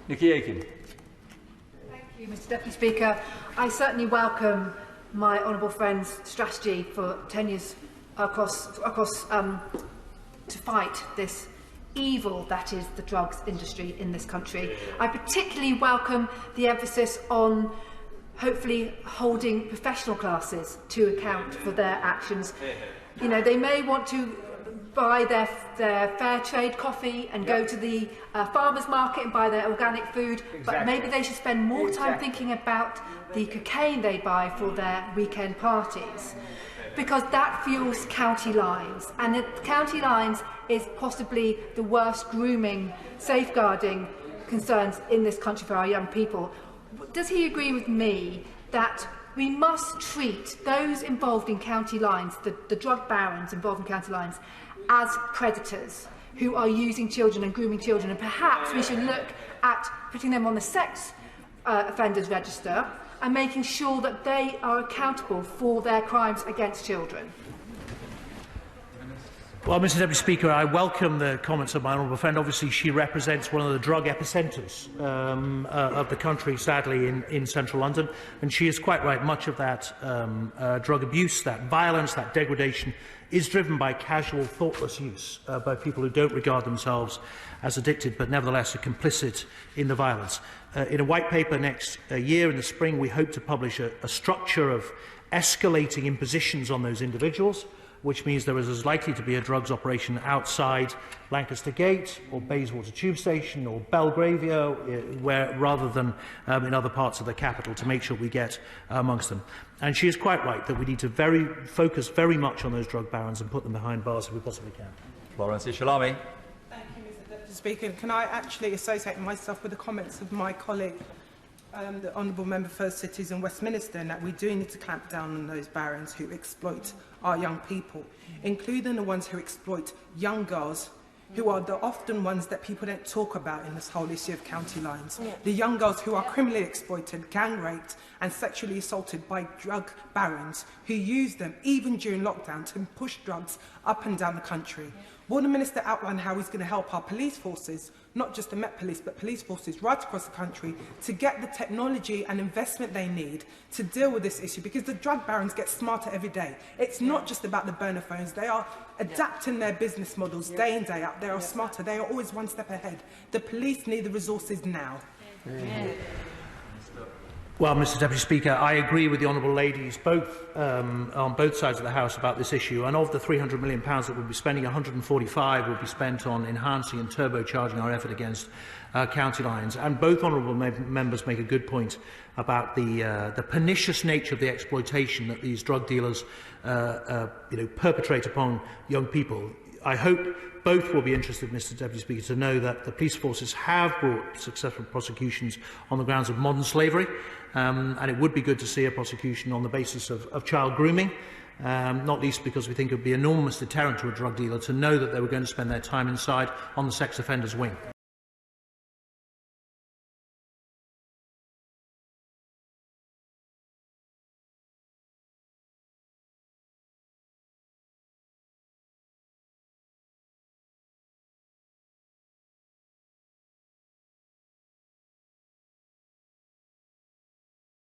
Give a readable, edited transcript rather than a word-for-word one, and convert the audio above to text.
Nickie Aiken. Thank you, Mr Deputy Speaker. I certainly welcome my Honourable Friends' strategy for 10 years across to fight this evil that is the drugs industry in this country. I particularly welcome the emphasis on hopefully holding professional classes to account for their actions. You know, they may want to buy their fair trade coffee and go to the farmers market and buy their organic food, but maybe they should spend more time thinking about the cocaine they buy for their weekend parties, because that fuels county lines, and county lines is possibly the worst grooming, safeguarding concerns in this country for our young people. Does he agree with me that we must treat those involved in county lines, the drug barons involved in county lines, as predators who are using children and grooming children, and perhaps we should look at putting them on the sex offenders register and making sure that they are accountable for their crimes against children? Well, Mr Deputy Speaker, I welcome the comments of my honourable friend. Obviously, she represents one of the drug epicentres of the country, sadly, in central London. And she is quite right. Much of that drug abuse, that violence, that degradation is driven by casual, thoughtless use by people who don't regard themselves as addicted, but nevertheless are complicit in the violence. In a white paper next year in the spring, we hope to publish a structure of escalating impositions on those individuals, which means there is as likely to be a drugs operation outside Lancaster Gate or Bayswater Tube Station or Belgravia, rather than in other parts of the capital, to make sure we get amongst them. And she is quite right that we need to focus very much on those drug barons and put them behind bars if we possibly can. Florence Eshalomi. Thank you, Mr Deputy Speaker. Can I actually associate myself with the comments of my colleague, the Honourable Member for Cities in Westminster, and that we do need to clamp down on those barons who exploit our young people, including the ones who exploit young girls, who are the often ones that people don't talk about in this whole issue of county lines. The young girls who are criminally exploited, gang raped and sexually assaulted by drug barons who use them, even during lockdown, to push drugs up and down the country. Will the Minister outline how he's going to help our police forces, not just the Met Police, but police forces right across the country, to get the technology and investment they need to deal with this issue? Because the drug barons get smarter every day. It's not just about the burner phones. They are adapting their business models day in, day out. They are smarter. They are always one step ahead. The police need the resources now. Well, Mr Deputy Speaker, I agree with the honourable ladies on both sides of the House about this issue. And of the £300 million that we'll be spending, 145 will be spent on enhancing and turbocharging our effort against county lines. And both honourable members make a good point about the pernicious nature of the exploitation that these drug dealers perpetrate upon young people. I hope both will be interested, Mr Deputy Speaker, to know that the police forces have brought successful prosecutions on the grounds of modern slavery, and it would be good to see a prosecution on the basis of child grooming, not least because we think it would be an enormous deterrent to a drug dealer to know that they were going to spend their time inside on the sex offenders' wing.